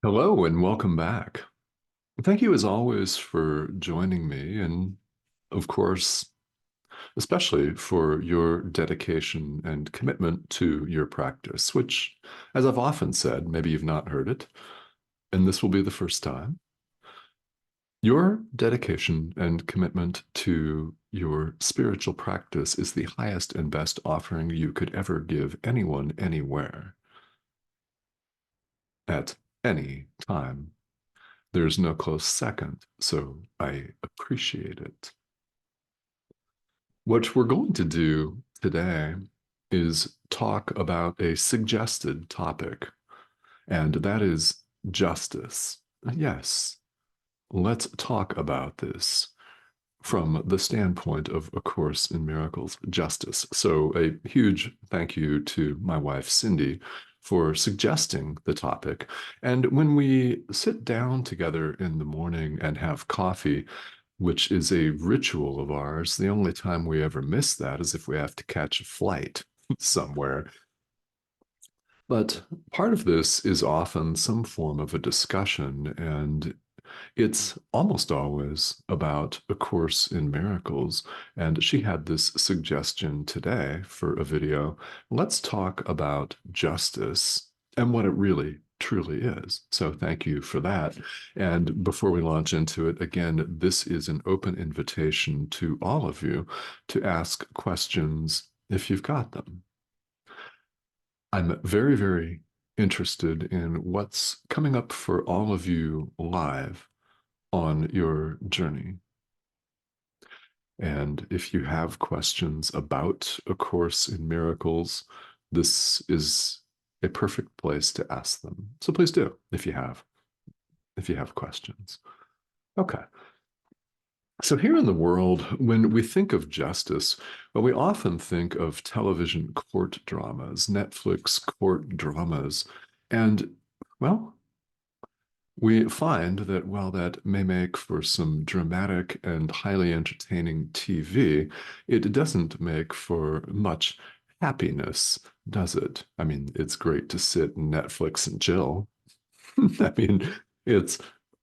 Hello and welcome back. Thank you as always for joining me, and of course, especially for your dedication and commitment to your practice, which, as I've often said, maybe you've not heard it, and this will be the first time. Your dedication and commitment to your spiritual practice is the highest and best offering you could ever give anyone anywhere at any time. There's no close second, so I appreciate it. What we're going to do today is talk about a suggested topic, and that is justice. Yes, let's talk about this from the standpoint of A Course in Miracles, justice. So, a huge thank you to my wife, Cindy, for suggesting the topic. And when we sit down together in the morning and have coffee, which is a ritual of ours, the only time we ever miss that is if we have to catch a flight somewhere. But part of this is often some form of a discussion, and it's almost always about A Course in Miracles. And she had this suggestion today for a video. Let's talk about justice and what it really truly is. So thank you for that. And before we launch into it, again, this is an open invitation to all of you to ask questions if you've got them. I'm very, very interested in what's coming up for all of you live on your journey. And if you have questions about A Course in Miracles, this is a perfect place to ask them. So please do if you have questions. Okay. So here in the world, when we think of justice, well, we often think of television court dramas, Netflix court dramas, and well, we find that while that may make for some dramatic and highly entertaining TV, it doesn't make for much happiness, does it? I mean, it's great to sit and Netflix and chill. I mean, it's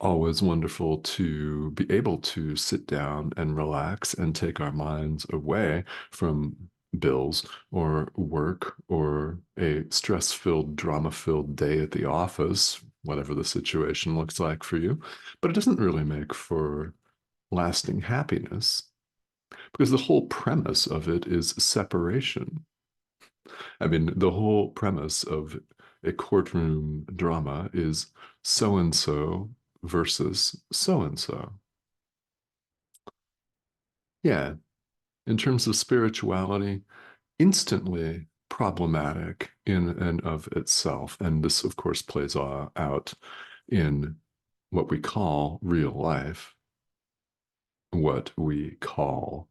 always wonderful to be able to sit down and relax and take our minds away from bills or work or a stress-filled, drama-filled day at the office, whatever the situation looks like for you. But it doesn't really make for lasting happiness because the whole premise of it is separation. I mean, the whole premise of a courtroom drama is so and so versus so and so. Yeah, in terms of spirituality, instantly problematic in and of itself. And this, of course, plays out in what we call real life, what we call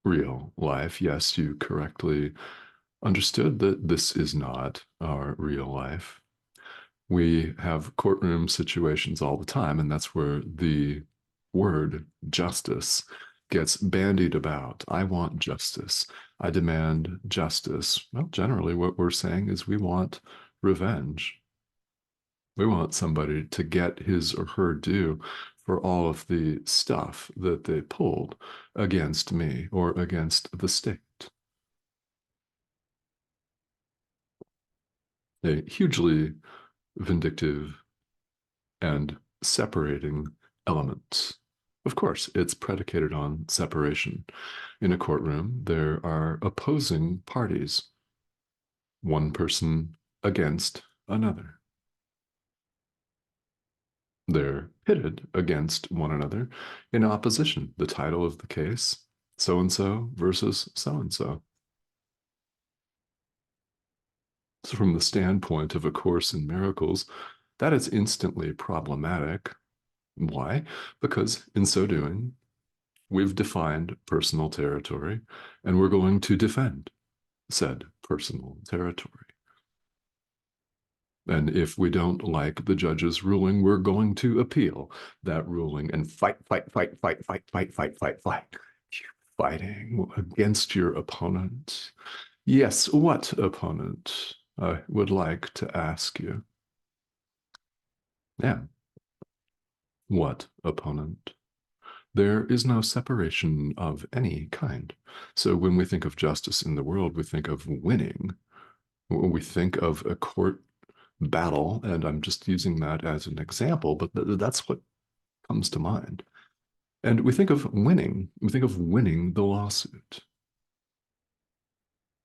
real life. Yes, you correctly understood that this is not our real life. We have courtroom situations all the time, and that's where the word justice gets bandied about. I want justice. I demand justice. Well, generally, what we're saying is we want revenge. We want somebody to get his or her due for all of the stuff that they pulled against me or against the state. A hugely vindictive and separating elements. Of course, it's predicated on separation. In a courtroom, there are opposing parties, one person against another. They're pitted against one another in opposition. The title of the case, so and so versus so and so. So, from the standpoint of A Course in Miracles, that is instantly problematic. Why? Because in so doing, we've defined personal territory and we're going to defend said personal territory. And if we don't like the judge's ruling, we're going to appeal that ruling and fight, fight, fight, fight, fight, fight, fight, fight, fight. Fighting against your opponent. Yes, what opponent? I would like to ask you. Yeah. What opponent? There is no separation of any kind. So when we think of justice in the world, we think of winning. When we think of a court battle, and I'm just using that as an example, but that's what comes to mind. And we think of winning. We think of winning the lawsuit.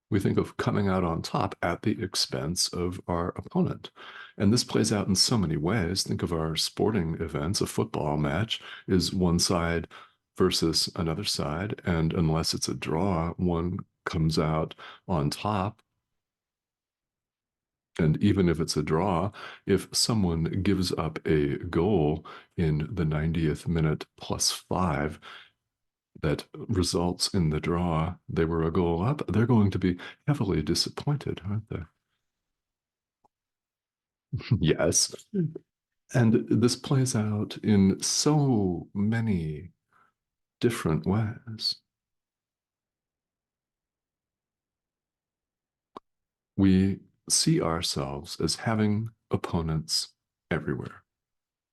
We think of coming out on top at the expense of our opponent. And this plays out in so many ways. Think of our sporting events. A football match is one side versus another side. And unless it's a draw, one comes out on top. And even if it's a draw, if someone gives up a goal in the 90th minute +5, that results in the draw, they were a goal up, they're going to be heavily disappointed, aren't they? Yes. And this plays out in so many different ways. We see ourselves as having opponents everywhere.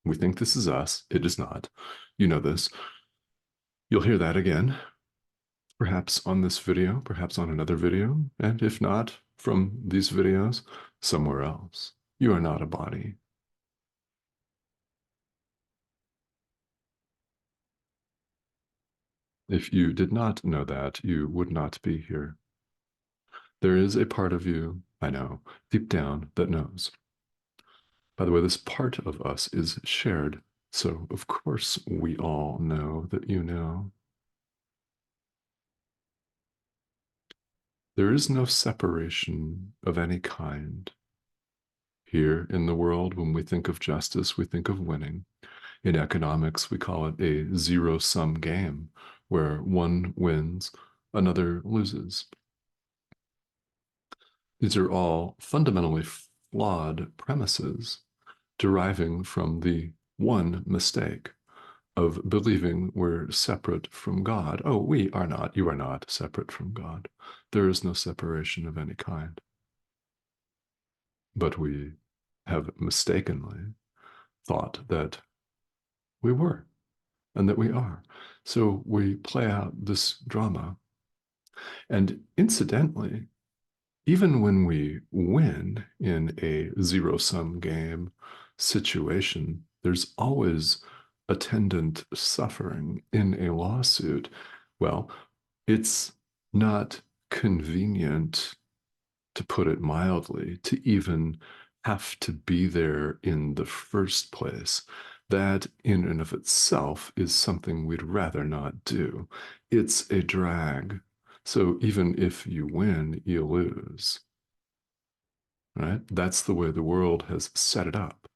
We think this is us. It is not. You know this. You'll hear that again, perhaps on this video, perhaps on another video, and if not from these videos, somewhere else. You are not a body. If you did not know that, you would not be here. There is a part of you, I know, deep down, that knows. By the way, this part of us is shared, so of course we all know that you know. There is no separation of any kind. Here in the world, when we think of justice, we think of winning. In economics, we call it a zero-sum game, where one wins, another loses. These are all fundamentally flawed premises deriving from the one mistake of believing we're separate from God. Oh, we are not. You are not separate from God. There is no separation of any kind. But we have mistakenly thought that we were and that we are. So we play out this drama. And incidentally, even when we win in a zero-sum game situation, there's always attendant suffering in a lawsuit. Well, it's not convenient, to put it mildly, to even have to be there in the first place. That in and of itself is something we'd rather not do. It's a drag. So even if you win, you lose, right? That's the way the world has set it up.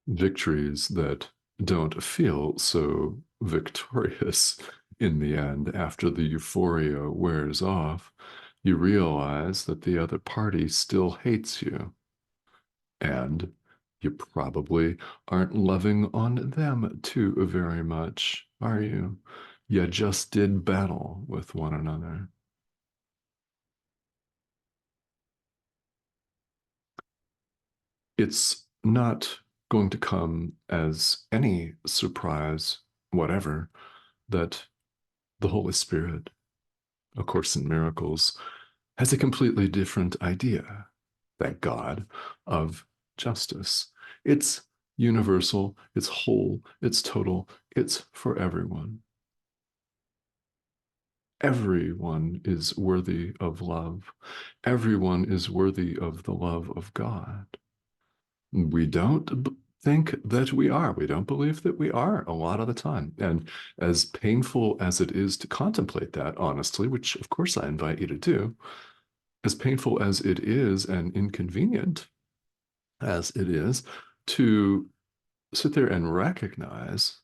Victories that don't feel so victorious in the end, after the euphoria wears off, you realize that the other party still hates you. And you probably aren't loving on them too very much, are you? You just did battle with one another. It's not going to come as any surprise, whatever, that the Holy Spirit, A Course in Miracles, has a completely different idea, thank God, of justice. It's universal, it's whole, it's total, it's for everyone. Everyone is worthy of love. Everyone is worthy of the love of God. We don't think that we are. We don't believe that we are a lot of the time. And as painful as it is to contemplate that honestly, which of course I invite you to do, as painful as it is and inconvenient as it is to sit there and recognize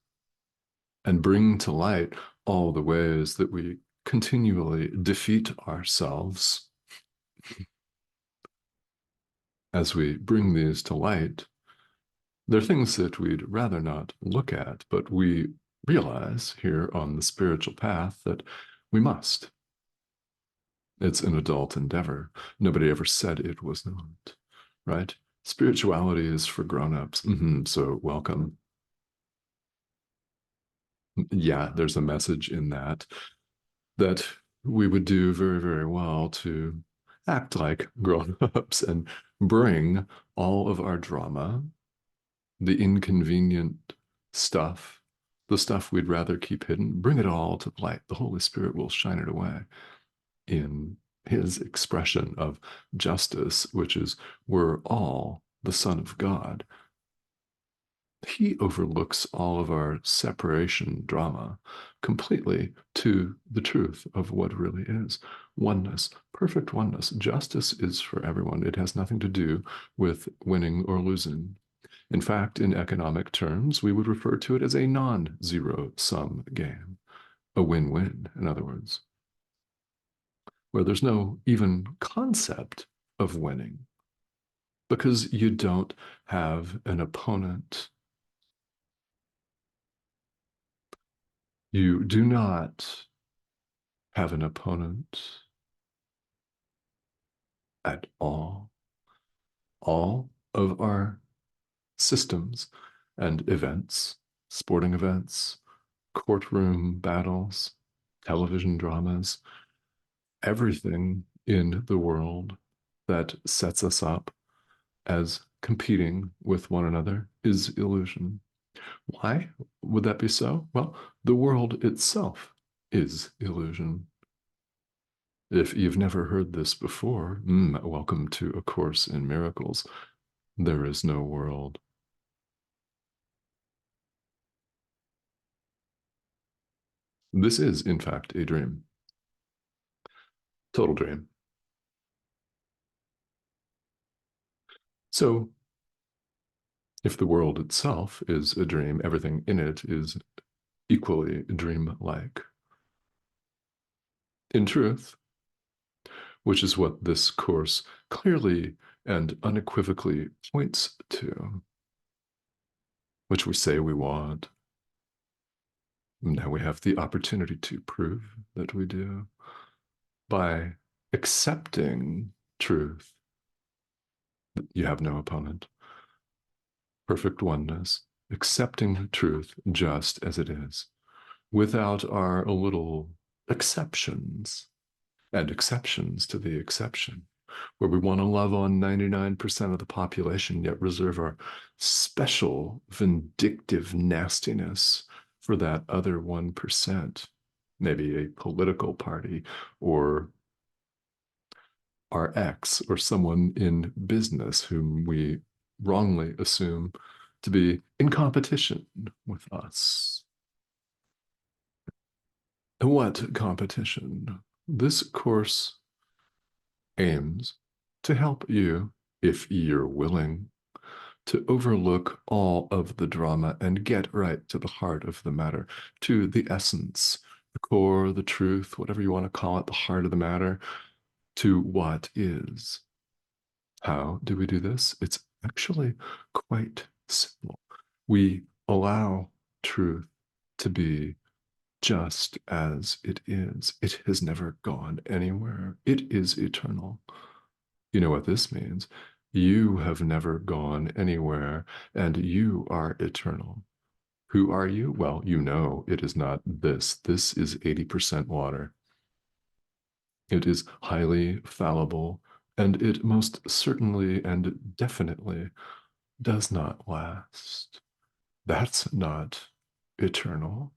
and bring to light all the ways that we continually defeat ourselves, as we bring these to light, they're things that we'd rather not look at, but we realize here on the spiritual path that we must. It's an adult endeavor. Nobody ever said it was not, right? Spirituality is for grown-ups. So welcome. Yeah, there's a message in that that we would do very, very well to act like grown-ups and bring all of our drama, the inconvenient stuff, the stuff we'd rather keep hidden, bring it all to light. The Holy Spirit will shine it away in his expression of justice, which is we're all the Son of God. He overlooks all of our separation drama completely to the truth of what really is oneness, perfect oneness. Justice is for everyone. It has nothing to do with winning or losing. In fact, in economic terms, we would refer to it as a non-zero sum game, a win-win, in other words, where there's no even concept of winning because you don't have an opponent. You do not have an opponent at all. All of our systems and events, sporting events, courtroom battles, television dramas, everything in the world that sets us up as competing with one another is illusion. Why would that be so? Well, the world itself is illusion. If you've never heard this before, welcome to A Course in Miracles. There is no world. This is, in fact, a dream. Total dream. So, if the world itself is a dream, everything in it is equally dream-like. In truth, which is what this course clearly and unequivocally points to, which we say we want. Now we have the opportunity to prove that we do by accepting truth. You have no opponent. Perfect oneness, accepting truth just as it is, without our little exceptions and exceptions to the exception, where we want to love on 99% of the population, yet reserve our special vindictive nastiness for that other 1%, maybe a political party or our ex or someone in business whom we wrongly assume to be in competition with us. And what competition? This course aims to help you, if you're willing, to overlook all of the drama and get right to the heart of the matter, to the essence, the core, the truth, whatever you want to call it, the heart of the matter, to what is. How do we do this? It's actually quite simple. We allow truth to be just as it is. It has never gone anywhere. It is eternal. You know what this means? You have never gone anywhere, and you are eternal. Who are you? Well, you know it is not this. This is 80% water. It is highly fallible, and it most certainly and definitely does not last. That's not eternal,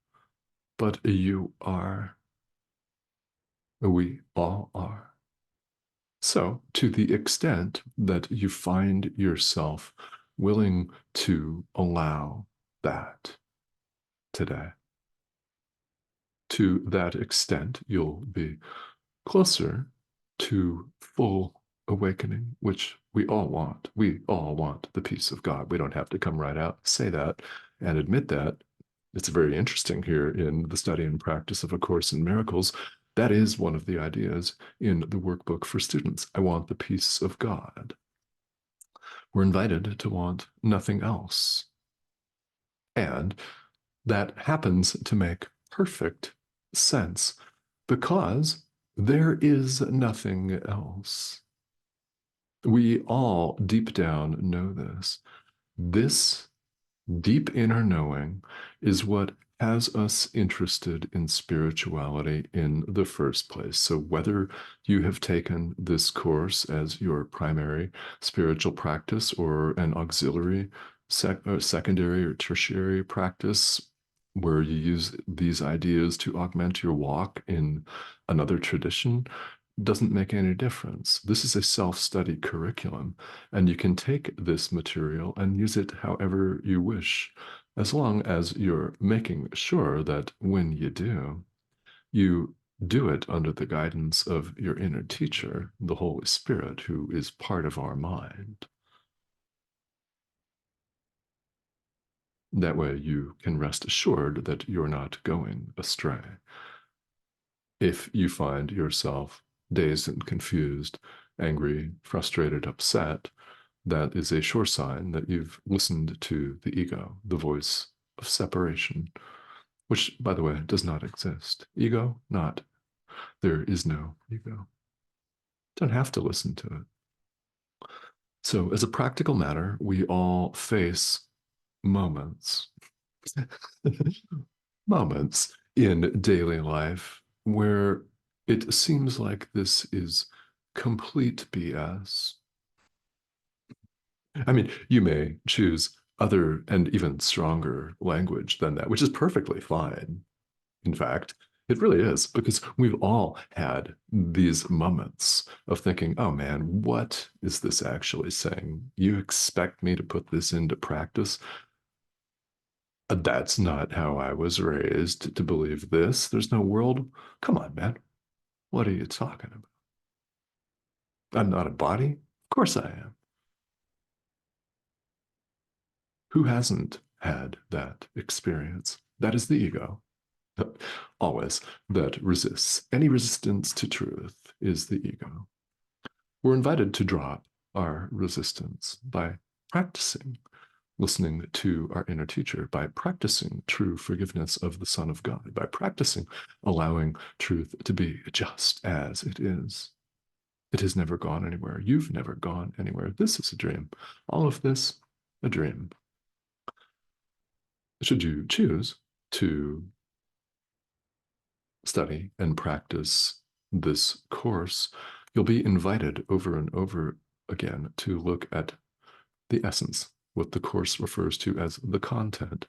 but you are. We all are. So, to the extent that you find yourself willing to allow that today, to that extent, you'll be closer to full awakening, which we all want. We all want the peace of God. We don't have to come right out, say that, and admit that. It's very interesting here in the study and practice of A Course in Miracles. That is one of the ideas in the workbook for students. I want the peace of God. We're invited to want nothing else. And that happens to make perfect sense because There is nothing else. We all deep down know this. This deep inner knowing is what has us interested in spirituality in the first place. So, whether you have taken this course as your primary spiritual practice or an auxiliary, secondary, or tertiary practice, where you use these ideas to augment your walk in another tradition, doesn't make any difference. This is a self-study curriculum, and you can take this material and use it however you wish, as long as you're making sure that when you do it under the guidance of your inner teacher, the Holy Spirit, who is part of our mind. That way you can rest assured that you're not going astray. If you find yourself dazed and confused, angry, frustrated, upset, that is a sure sign that you've listened to the ego, the voice of separation, which, by the way, does not exist. Ego, not. There is no ego. Don't have to listen to it. So, as a practical matter, we all face moments, moments in daily life where it seems like this is complete BS. I mean, you may choose other and even stronger language than that, which is perfectly fine. In fact, it really is, because we've all had these moments of thinking, oh man, what is this actually saying? You expect me to put this into practice? That's not how I was raised to believe this. There's no world. Come on, man. What are you talking about? I'm not a body? Of course I am. Who hasn't had that experience? That is the ego. Always, that resists. Any resistance to truth is the ego. We're invited to drop our resistance by practicing listening to our inner teacher, by practicing true forgiveness of the Son of God, by practicing allowing truth to be just as it is. It has never gone anywhere. You've never gone anywhere. This is a dream. All of this, a dream. Should you choose to study and practice this course, you'll be invited over and over again to look at the essence, what the course refers to as the content,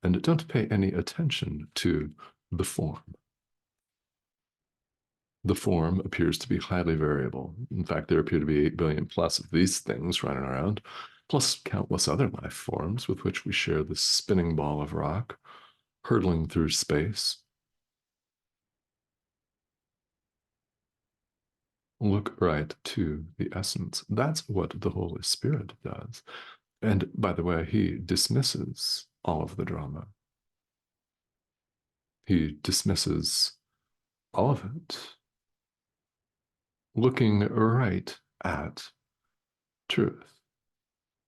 and don't pay any attention to the form. The form appears to be highly variable. In fact, there appear to be 8 billion plus of these things running around, plus countless other life forms with which we share this spinning ball of rock, hurtling through space. Look right to the essence. That's what the Holy Spirit does. And by the way, he dismisses all of the drama. He dismisses all of it, looking right at truth.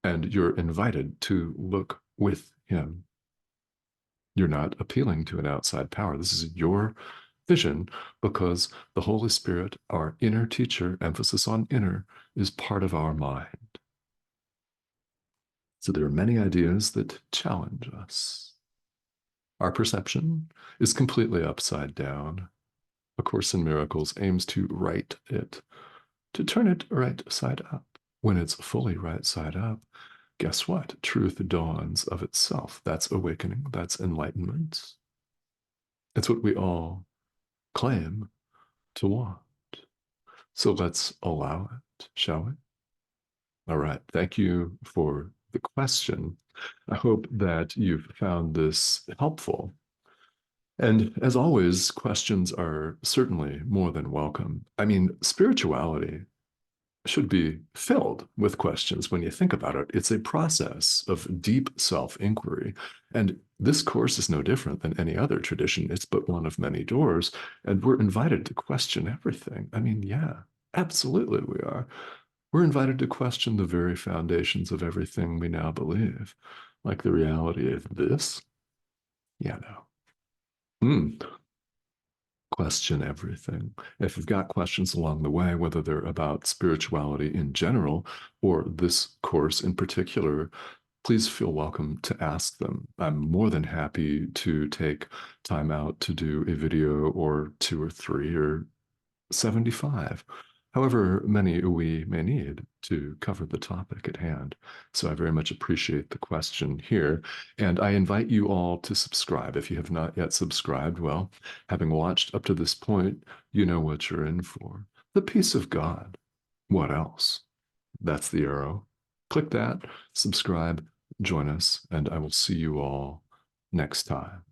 And you're invited to look with him. You're not appealing to an outside power. This is your vision, because the Holy Spirit, our inner teacher, emphasis on inner, is part of our mind. So there are many ideas that challenge us. Our perception is completely upside down. A Course in Miracles aims to right it, to turn it right side up. When it's fully right side up, guess what? Truth dawns of itself. That's awakening. That's enlightenment. It's what we all claim to want. So let's allow it, shall we? All right. Thank you for the question. I hope that you've found this helpful. And as always, questions are certainly more than welcome. I mean, spirituality should be filled with questions when you think about it. It's a process of deep self-inquiry. And this course is no different than any other tradition. It's but one of many doors, and we're invited to question everything. I mean, yeah, absolutely we are. We're invited to question the very foundations of everything we now believe, like the reality of this. Yeah, no. Question everything. If you've got questions along the way, whether they're about spirituality in general or this course in particular, please feel welcome to ask them. I'm more than happy to take time out to do a video or two or three or 75, however many we may need to cover the topic at hand. So I very much appreciate the question here. And I invite you all to subscribe. If you have not yet subscribed, well, having watched up to this point, you know what you're in for. The peace of God. What else? That's the arrow. Click that, subscribe, join us, and I will see you all next time.